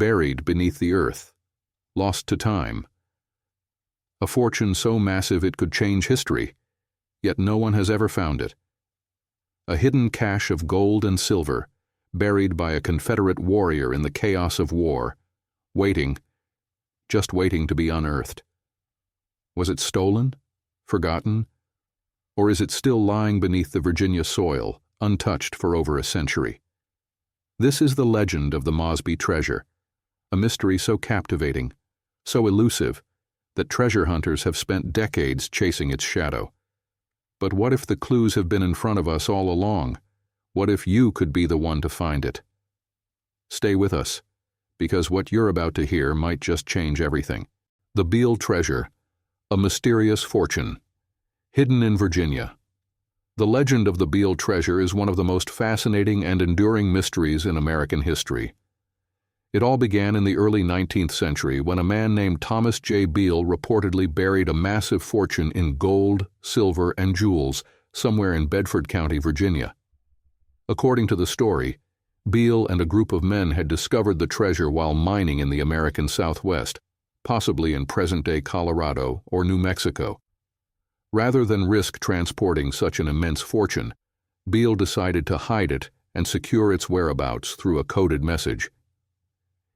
buried beneath the earth, lost to time. A fortune so massive it could change history, yet no one has ever found it. A hidden cache of gold and silver, buried by a Confederate warrior in the chaos of war, waiting, just waiting to be unearthed. Was it stolen, forgotten, or is it still lying beneath the Virginia soil, untouched for over a century? This is the legend of the Mosby treasure, a mystery so captivating, so elusive, that treasure hunters have spent decades chasing its shadow. But what if the clues have been in front of us all along? What if you could be the one to find it? Stay with us, because what you're about to hear might just change everything. The Beale Treasure, a mysterious fortune, hidden in Virginia. The legend of the Beale Treasure is one of the most fascinating and enduring mysteries in American history. It all began in the early 19th century when a man named Thomas J. Beale reportedly buried a massive fortune in gold, silver, and jewels somewhere in Bedford County, Virginia. According to the story, Beale and a group of men had discovered the treasure while mining in the American Southwest, possibly in present-day Colorado or New Mexico. Rather than risk transporting such an immense fortune, Beale decided to hide it and secure its whereabouts through a coded message.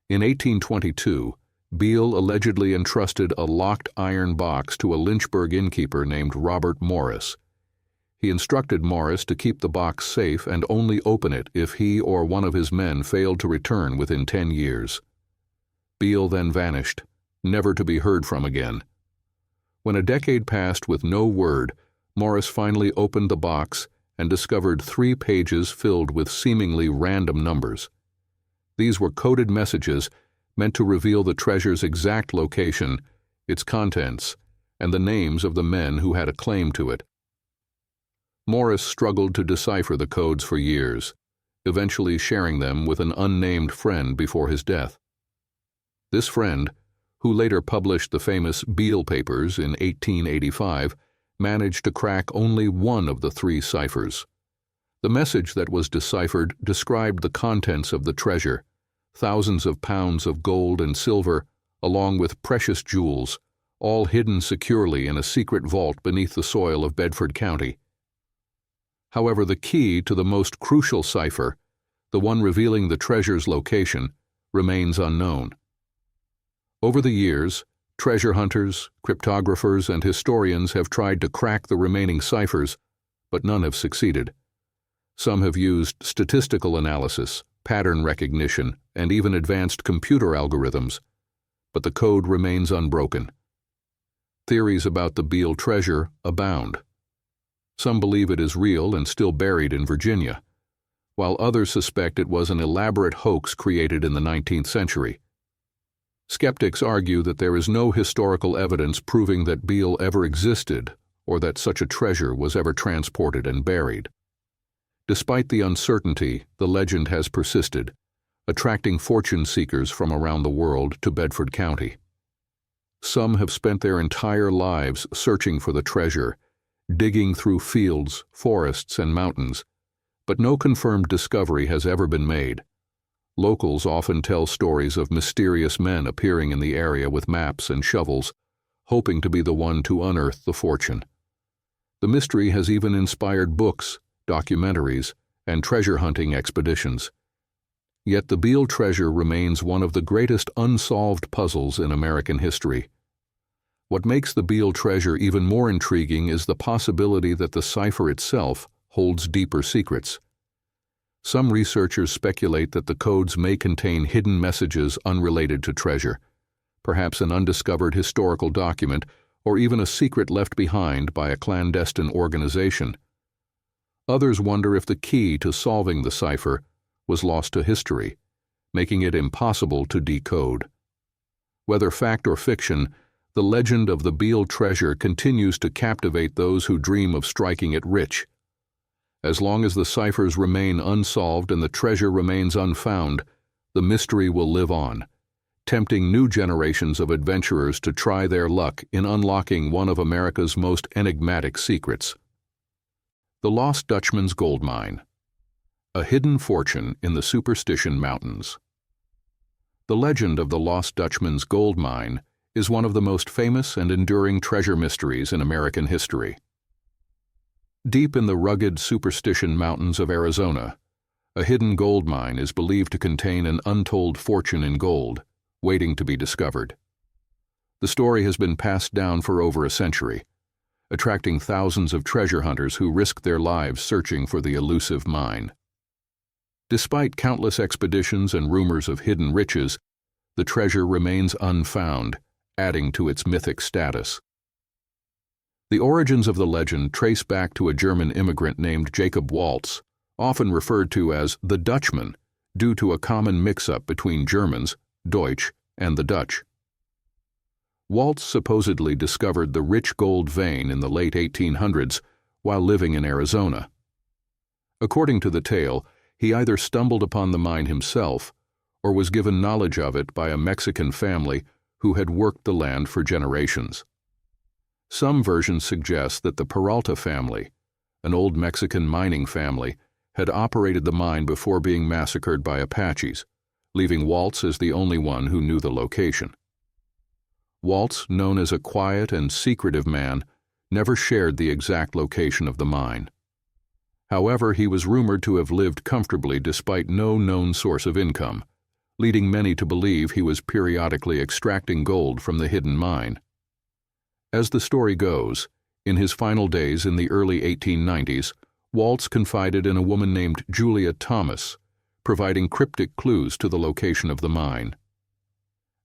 In 1822, Beale allegedly entrusted a locked iron box to a Lynchburg innkeeper named Robert Morris. He instructed Morris to keep the box safe and only open it if he or one of his men failed to return within 10 years. Beale then vanished, never to be heard from again. When a decade passed with no word, Morris finally opened the box and discovered 3 pages filled with seemingly random numbers. These were coded messages meant to reveal the treasure's exact location, its contents, and the names of the men who had a claim to it. Morris struggled to decipher the codes for years, eventually sharing them with an unnamed friend before his death. This friend, who later published the famous Beale Papers in 1885, managed to crack only one of the 3 ciphers. The message that was deciphered described the contents of the treasure, thousands of pounds of gold and silver, along with precious jewels, all hidden securely in a secret vault beneath the soil of Bedford County. However, the key to the most crucial cipher, the one revealing the treasure's location, remains unknown. Over the years, treasure hunters, cryptographers, and historians have tried to crack the remaining ciphers, but none have succeeded. Some have used statistical analysis, pattern recognition, and even advanced computer algorithms, but the code remains unbroken. Theories about the Beale treasure abound. Some believe it is real and still buried in Virginia, while others suspect it was an elaborate hoax created in the 19th century. Skeptics argue that there is no historical evidence proving that Beale ever existed or that such a treasure was ever transported and buried. Despite the uncertainty, the legend has persisted, attracting fortune seekers from around the world to Bedford County. Some have spent their entire lives searching for the treasure, digging through fields, forests, and mountains, but no confirmed discovery has ever been made. Locals often tell stories of mysterious men appearing in the area with maps and shovels, hoping to be the one to unearth the fortune. The mystery has even inspired books, documentaries, and treasure hunting expeditions. Yet the Beale treasure remains one of the greatest unsolved puzzles in American history. What makes the Beale treasure even more intriguing is the possibility that the cipher itself holds deeper secrets. Some researchers speculate that the codes may contain hidden messages unrelated to treasure, perhaps an undiscovered historical document or even a secret left behind by a clandestine organization. Others wonder if the key to solving the cipher was lost to history, making it impossible to decode. Whether fact or fiction, the legend of the Beale treasure continues to captivate those who dream of striking it rich. As long as the ciphers remain unsolved and the treasure remains unfound, the mystery will live on, tempting new generations of adventurers to try their luck in unlocking one of America's most enigmatic secrets. The Lost Dutchman's Gold Mine, a hidden fortune in the Superstition Mountains. The legend of the Lost Dutchman's Gold Mine is one of the most famous and enduring treasure mysteries in American history. Deep in the rugged Superstition Mountains of Arizona, a hidden gold mine is believed to contain an untold fortune in gold, waiting to be discovered. The story has been passed down for over a century, attracting thousands of treasure hunters who risk their lives searching for the elusive mine. Despite countless expeditions and rumors of hidden riches, the treasure remains unfound, adding to its mythic status. The origins of the legend trace back to a German immigrant named Jacob Waltz, often referred to as the Dutchman, due to a common mix-up between Germans, Deutsch, and the Dutch. Waltz supposedly discovered the rich gold vein in the late 1800s while living in Arizona. According to the tale, he either stumbled upon the mine himself or was given knowledge of it by a Mexican family who had worked the land for generations. Some versions suggest that the Peralta family, an old Mexican mining family, had operated the mine before being massacred by Apaches, leaving Waltz as the only one who knew the location. Waltz, known as a quiet and secretive man, never shared the exact location of the mine. However, he was rumored to have lived comfortably despite no known source of income, leading many to believe he was periodically extracting gold from the hidden mine. As the story goes, in his final days in the early 1890s, Waltz confided in a woman named Julia Thomas, providing cryptic clues to the location of the mine.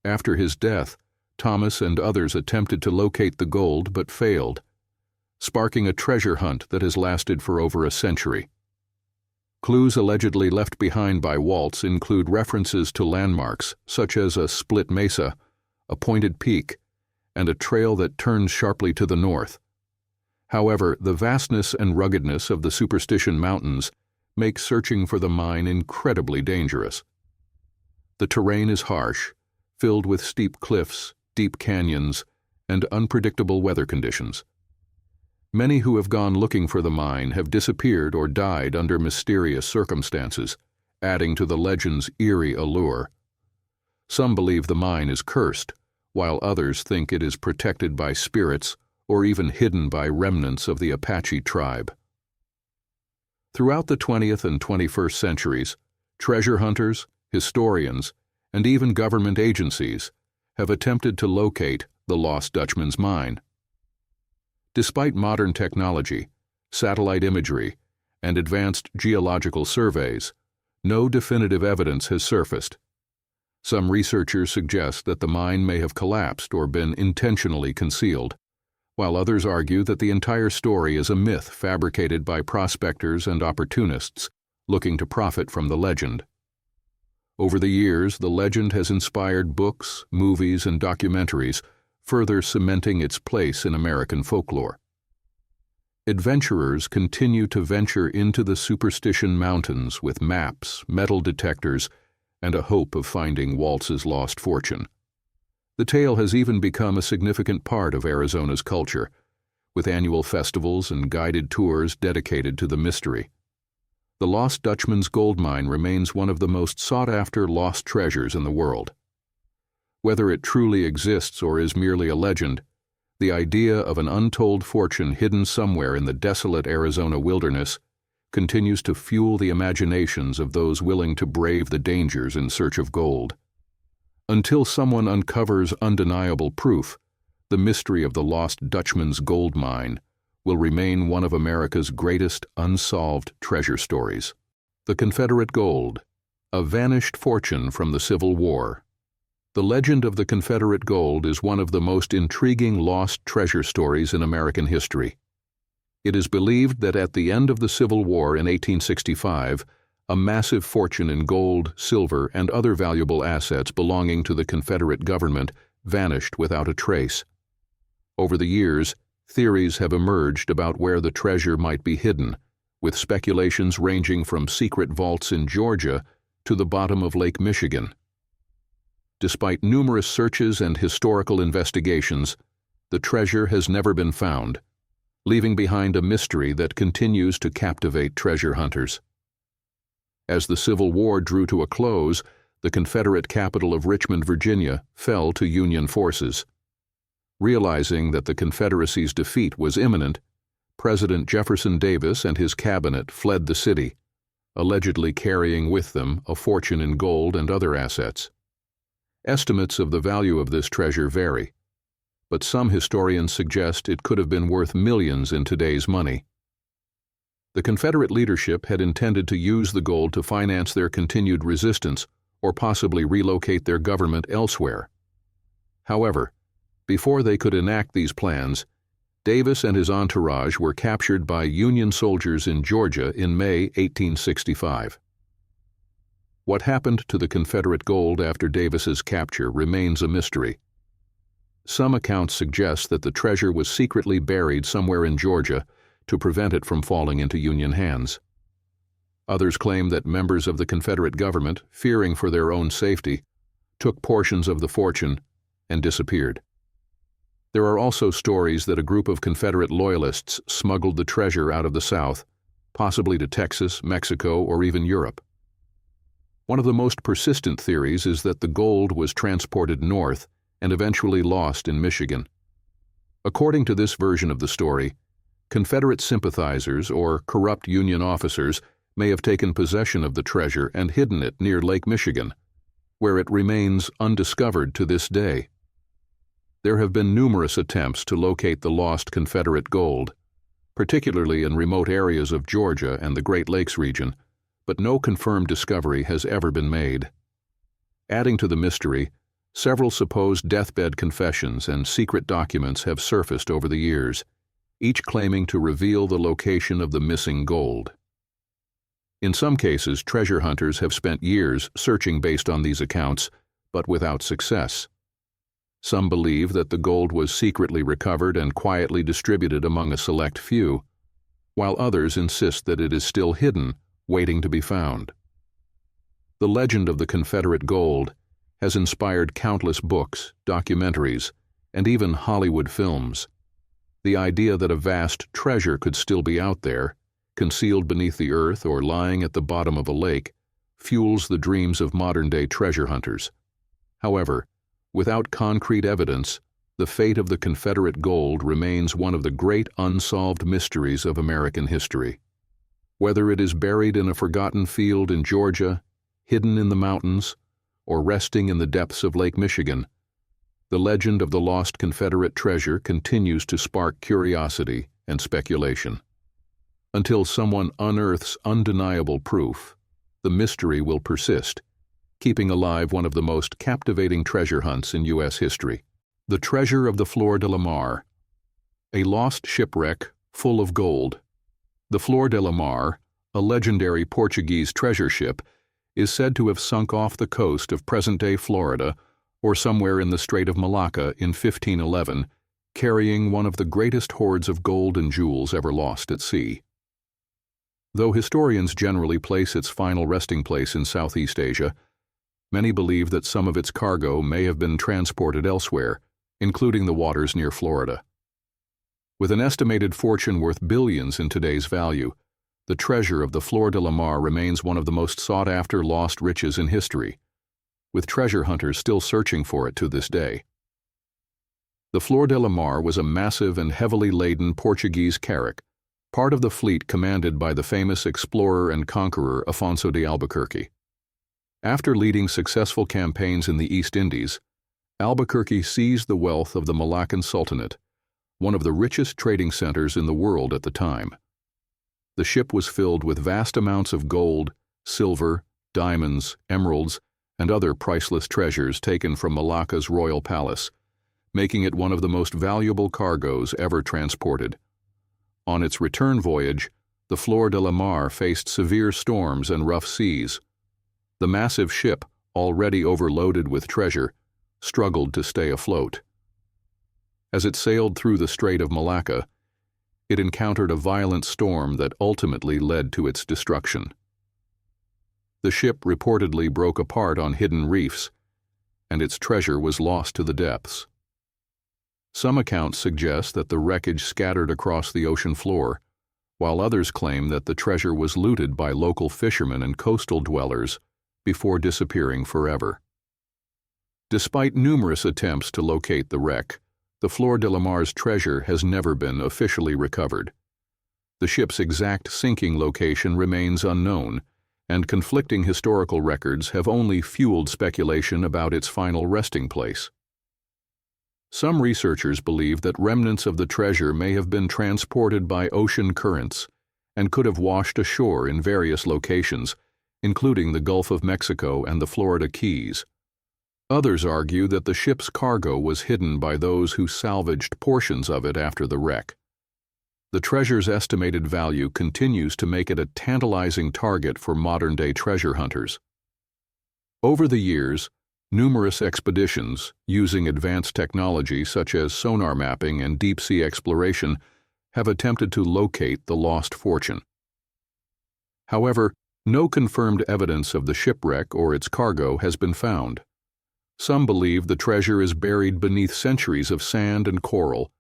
After his death, Thomas and others attempted to locate the gold but failed, sparking a treasure hunt that has lasted for over a century. Clues allegedly left behind by Waltz include references to landmarks such as a split mesa, a pointed peak, and a trail that turns sharply to the north. However, the vastness and ruggedness of the Superstition Mountains make searching for the mine incredibly dangerous. The terrain is harsh, filled with steep cliffs, deep canyons, and unpredictable weather conditions. Many who have gone looking for the mine have disappeared or died under mysterious circumstances, adding to the legend's eerie allure. Some believe the mine is cursed, while others think it is protected by spirits or even hidden by remnants of the Apache tribe. Throughout the 20th and 21st centuries, treasure hunters, historians, and even government agencies have attempted to locate the Lost Dutchman's mine. Despite modern technology, satellite imagery, and advanced geological surveys, no definitive evidence has surfaced. Some researchers suggest that the mine may have collapsed or been intentionally concealed, while others argue that the entire story is a myth fabricated by prospectors and opportunists looking to profit from the legend. Over the years, the legend has inspired books, movies, and documentaries, further cementing its place in American folklore. Adventurers continue to venture into the Superstition Mountains with maps, metal detectors, and a hope of finding Waltz's lost fortune. The tale has even become a significant part of Arizona's culture, with annual festivals and guided tours dedicated to the mystery. The Lost Dutchman's Gold Mine remains one of the most sought-after lost treasures in the world. Whether it truly exists or is merely a legend, the idea of an untold fortune hidden somewhere in the desolate Arizona wilderness continues to fuel the imaginations of those willing to brave the dangers in search of gold. Until someone uncovers undeniable proof, the mystery of the Lost Dutchman's Gold Mine will remain one of America's greatest unsolved treasure stories. The Confederate Gold, a vanished fortune from the Civil War. The legend of the Confederate gold is one of the most intriguing lost treasure stories in American history. It is believed that at the end of the Civil War in 1865, a massive fortune in gold, silver, and other valuable assets belonging to the Confederate government vanished without a trace. Over the years, theories have emerged about where the treasure might be hidden, with speculations ranging from secret vaults in Georgia to the bottom of Lake Michigan. Despite numerous searches and historical investigations, the treasure has never been found, leaving behind a mystery that continues to captivate treasure hunters. As the Civil War drew to a close, the Confederate capital of Richmond, Virginia, fell to Union forces. Realizing that the Confederacy's defeat was imminent, President Jefferson Davis and his cabinet fled the city, allegedly carrying with them a fortune in gold and other assets. Estimates of the value of this treasure vary, but some historians suggest it could have been worth millions in today's money. The Confederate leadership had intended to use the gold to finance their continued resistance or possibly relocate their government elsewhere. However, before they could enact these plans, Davis and his entourage were captured by Union soldiers in Georgia in May 1865. What happened to the Confederate gold after Davis's capture remains a mystery. Some accounts suggest that the treasure was secretly buried somewhere in Georgia to prevent it from falling into Union hands. Others claim that members of the Confederate government, fearing for their own safety, took portions of the fortune and disappeared. There are also stories that a group of Confederate loyalists smuggled the treasure out of the South, possibly to Texas, Mexico, or even Europe. One of the most persistent theories is that the gold was transported north and eventually lost in Michigan. According to this version of the story, Confederate sympathizers or corrupt Union officers may have taken possession of the treasure and hidden it near Lake Michigan, where it remains undiscovered to this day. There have been numerous attempts to locate the lost Confederate gold, particularly in remote areas of Georgia and the Great Lakes region, but no confirmed discovery has ever been made. Adding to the mystery, several supposed deathbed confessions and secret documents have surfaced over the years, each claiming to reveal the location of the missing gold. In some cases, treasure hunters have spent years searching based on these accounts, but without success. Some believe that the gold was secretly recovered and quietly distributed among a select few, while others insist that it is still hidden, waiting to be found. The legend of the Confederate gold has inspired countless books, documentaries, and even Hollywood films. The idea that a vast treasure could still be out there, concealed beneath the earth or lying at the bottom of a lake, fuels the dreams of modern-day treasure hunters. However, without concrete evidence, the fate of the Confederate gold remains one of the great unsolved mysteries of American history. Whether it is buried in a forgotten field in Georgia, hidden in the mountains, or resting in the depths of Lake Michigan, the legend of the lost Confederate treasure continues to spark curiosity and speculation. Until someone unearths undeniable proof, the mystery will persist, keeping alive one of the most captivating treasure hunts in U.S. history. The Treasure of the Flor de la Mar, a lost shipwreck full of gold. The Flor de la Mar, a legendary Portuguese treasure ship, is said to have sunk off the coast of present-day Florida or somewhere in the Strait of Malacca in 1511, carrying one of the greatest hoards of gold and jewels ever lost at sea. Though historians generally place its final resting place in Southeast Asia, many believe that some of its cargo may have been transported elsewhere, including the waters near Florida. With an estimated fortune worth billions in today's value, the treasure of the Flor de la Mar remains one of the most sought-after lost riches in history, with treasure hunters still searching for it to this day. The Flor de la Mar was a massive and heavily laden Portuguese carrack, part of the fleet commanded by the famous explorer and conqueror Afonso de Albuquerque. After leading successful campaigns in the East Indies, Albuquerque seized the wealth of the Malaccan Sultanate, one of the richest trading centers in the world at the time. The ship was filled with vast amounts of gold, silver, diamonds, emeralds, and other priceless treasures taken from Malacca's royal palace, making it one of the most valuable cargoes ever transported. On its return voyage, the Flor de la Mar faced severe storms and rough seas. The massive ship, already overloaded with treasure, struggled to stay afloat. As it sailed through the Strait of Malacca, it encountered a violent storm that ultimately led to its destruction. The ship reportedly broke apart on hidden reefs, and its treasure was lost to the depths. Some accounts suggest that the wreckage scattered across the ocean floor, while others claim that the treasure was looted by local fishermen and coastal dwellers before disappearing forever. Despite numerous attempts to locate the wreck, the Fleur de la Mar's treasure has never been officially recovered. The ship's exact sinking location remains unknown, and conflicting historical records have only fueled speculation about its final resting place. Some researchers believe that remnants of the treasure may have been transported by ocean currents and could have washed ashore in various locations, including the Gulf of Mexico and the Florida Keys. Others argue that the ship's cargo was hidden by those who salvaged portions of it after the wreck. The treasure's estimated value continues to make it a tantalizing target for modern-day treasure hunters. Over the years, numerous expeditions, using advanced technology such as sonar mapping and deep-sea exploration, have attempted to locate the lost fortune. However, no confirmed evidence of the shipwreck or its cargo has been found. Some believe the treasure is buried beneath centuries of sand and coral,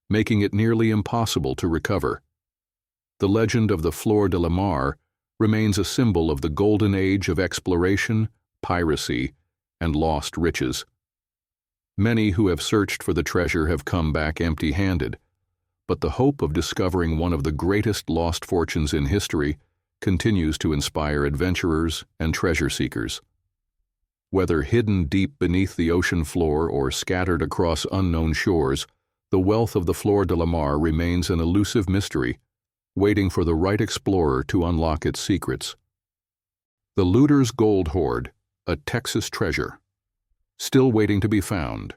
making it nearly impossible to recover. The legend of the Fleur de la Mar remains a symbol of the golden age of exploration, piracy, and lost riches. Many who have searched for the treasure have come back empty-handed, but the hope of discovering one of the greatest lost fortunes in history continues to inspire adventurers and treasure seekers. Whether hidden deep beneath the ocean floor or scattered across unknown shores, the wealth of the Fleur de la Mar remains an elusive mystery, waiting for the right explorer to unlock its secrets. The Looter's Gold Hoard, a Texas treasure. Still waiting to be found.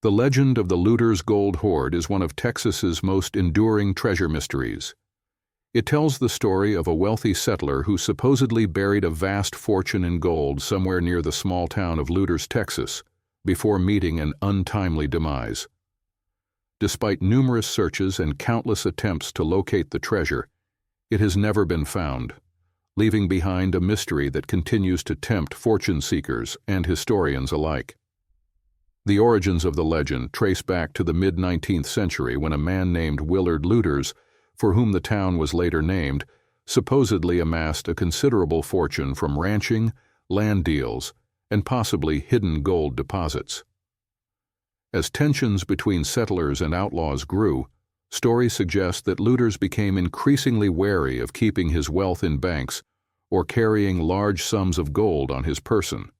The legend of the Looter's Gold Hoard is one of Texas's most enduring treasure mysteries. It tells the story of a wealthy settler who supposedly buried a vast fortune in gold somewhere near the small town of Looters, Texas, before meeting an untimely demise. Despite numerous searches and countless attempts to locate the treasure, it has never been found, leaving behind a mystery that continues to tempt fortune seekers and historians alike. The origins of the legend trace back to the mid-19th century when a man named Willard Looters, for whom the town was later named, supposedly amassed a considerable fortune from ranching, land deals, and possibly hidden gold deposits. As tensions between settlers and outlaws grew, stories suggest that Looters became increasingly wary of keeping his wealth in banks or carrying large sums of gold on his person.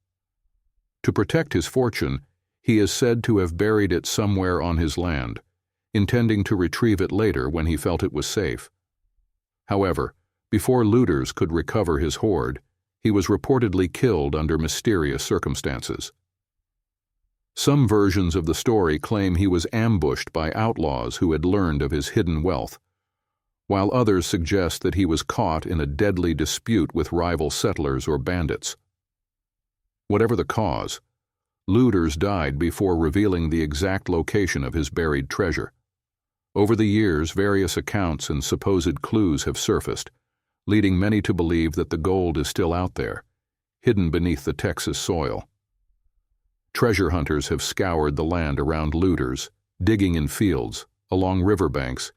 To protect his fortune, he is said to have buried it somewhere on his land, intending to retrieve it later when he felt it was safe. However, before Looters could recover his hoard, he was reportedly killed under mysterious circumstances. Some versions of the story claim he was ambushed by outlaws who had learned of his hidden wealth, while others suggest that he was caught in a deadly dispute with rival settlers or bandits. Whatever the cause, Looters died before revealing the exact location of his buried treasure. Over the years, various accounts and supposed clues have surfaced, leading many to believe that the gold is still out there, hidden beneath the Texas soil. Treasure hunters have scoured the land around Looters, digging in fields, along riverbanks,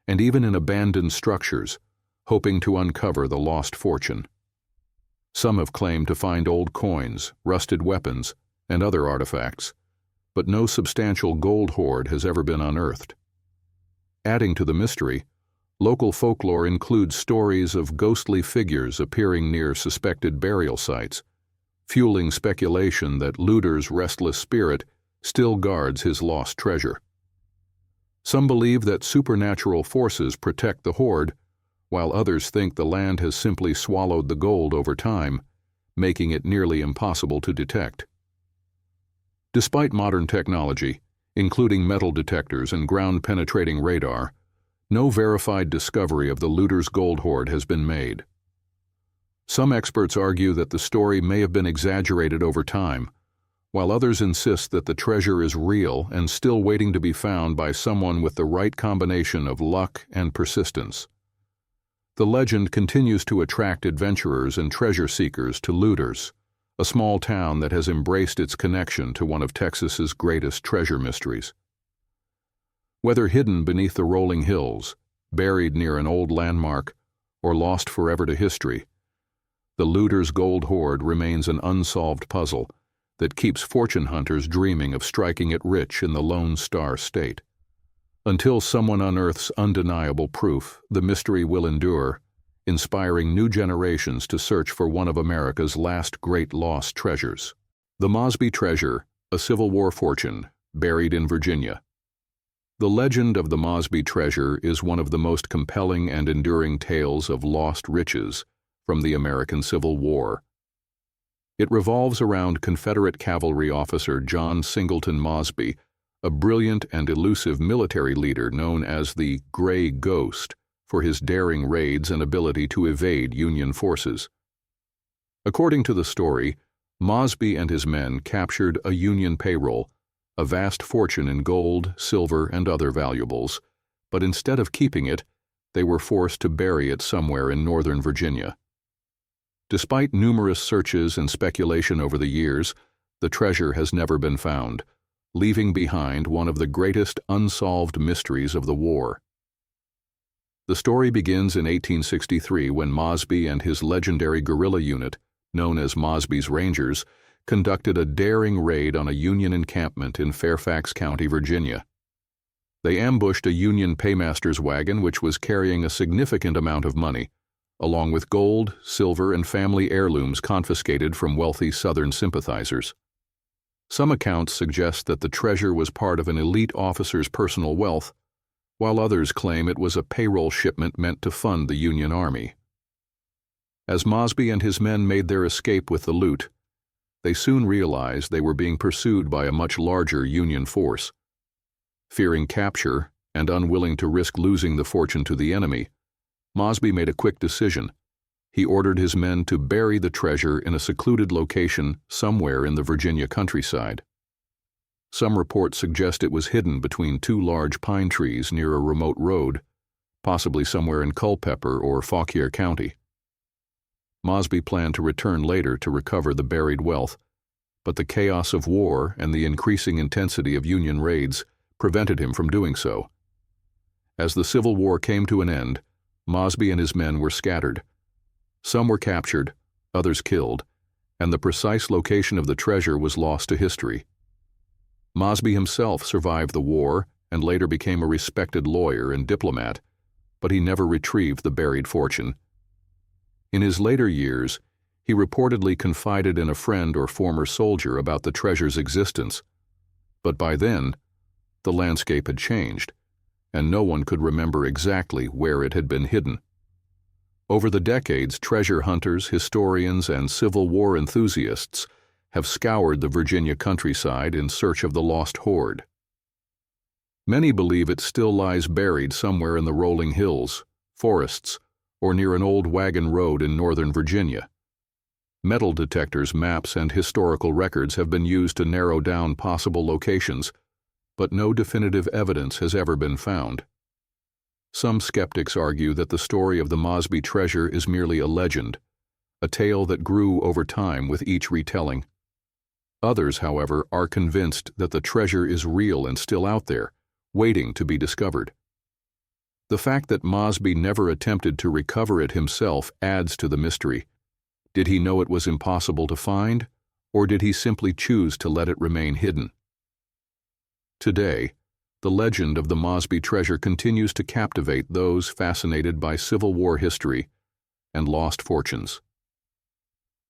and even in abandoned structures, hoping to uncover the lost fortune. Some have claimed to find old coins, rusted weapons, and other artifacts, but no substantial gold hoard has ever been unearthed. Adding to the mystery, local folklore includes stories of ghostly figures appearing near suspected burial sites, fueling speculation that Looters' restless spirit still guards his lost treasure. Some believe that supernatural forces protect the hoard, while others think the land has simply swallowed the gold over time, making it nearly impossible to detect. Despite modern technology, including metal detectors and ground-penetrating radar, no verified discovery of the Looters' gold hoard has been made. Some experts argue that the story may have been exaggerated over time, while others insist that the treasure is real and still waiting to be found by someone with the right combination of luck and persistence. The legend continues to attract adventurers and treasure seekers to Looters, a small town that has embraced its connection to one of Texas's greatest treasure mysteries. Whether hidden beneath the rolling hills, buried near an old landmark, or lost forever to history, the looter's gold hoard remains an unsolved puzzle that keeps fortune hunters dreaming of striking it rich in the Lone Star State. Until someone unearths undeniable proof, the mystery will endure, inspiring new generations to search for one of America's last great lost treasures. The Mosby Treasure, a Civil War fortune, buried in Virginia. The legend of the Mosby Treasure is one of the most compelling and enduring tales of lost riches from the American Civil War. It revolves around Confederate cavalry officer John Singleton Mosby, a brilliant and elusive military leader known as the Gray Ghost for his daring raids and ability to evade Union forces. According to the story, Mosby and his men captured a Union payroll, a vast fortune in gold, silver, and other valuables, but instead of keeping it, they were forced to bury it somewhere in northern Virginia. Despite numerous searches and speculation over the years, the treasure has never been found, leaving behind one of the greatest unsolved mysteries of the war. The story begins in 1863 when Mosby and his legendary guerrilla unit, known as Mosby's Rangers, conducted a daring raid on a Union encampment in Fairfax County, Virginia. They ambushed a Union paymaster's wagon which was carrying a significant amount of money, along with gold, silver, and family heirlooms confiscated from wealthy Southern sympathizers. Some accounts suggest that the treasure was part of an elite officer's personal wealth, while others claim it was a payroll shipment meant to fund the Union Army. As Mosby and his men made their escape with the loot, they soon realized they were being pursued by a much larger Union force. Fearing capture and unwilling to risk losing the fortune to the enemy, Mosby made a quick decision. He ordered his men to bury the treasure in a secluded location somewhere in the Virginia countryside. Some reports suggest it was hidden between two large pine trees near a remote road, possibly somewhere in Culpeper or Fauquier County. Mosby planned to return later to recover the buried wealth, but the chaos of war and the increasing intensity of Union raids prevented him from doing so. As the Civil War came to an end, Mosby and his men were scattered. Some were captured, others killed, and the precise location of the treasure was lost to history. Mosby himself survived the war and later became a respected lawyer and diplomat, but he never retrieved the buried fortune. In his later years, he reportedly confided in a friend or former soldier about the treasure's existence, but by then, the landscape had changed, and no one could remember exactly where it had been hidden. Over the decades, treasure hunters, historians, and Civil War enthusiasts have scoured the Virginia countryside in search of the lost hoard. Many believe it still lies buried somewhere in the rolling hills, forests, or near an old wagon road in northern Virginia. Metal detectors, maps, and historical records have been used to narrow down possible locations, but no definitive evidence has ever been found. Some skeptics argue that the story of the Mosby treasure is merely a legend, a tale that grew over time with each retelling. Others, however, are convinced that the treasure is real and still out there, waiting to be discovered. The fact that Mosby never attempted to recover it himself adds to the mystery. Did he know it was impossible to find, or did he simply choose to let it remain hidden? Today, the legend of the Mosby treasure continues to captivate those fascinated by Civil War history and lost fortunes.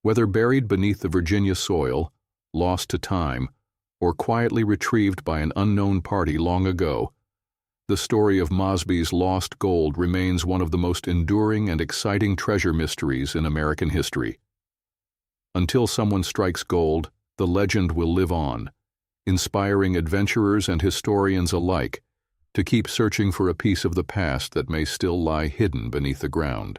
Whether buried beneath the Virginia soil, lost to time, or quietly retrieved by an unknown party long ago, the story of Mosby's lost gold remains one of the most enduring and exciting treasure mysteries in American history. Until someone strikes gold, the legend will live on, inspiring adventurers and historians alike to keep searching for a piece of the past that may still lie hidden beneath the ground.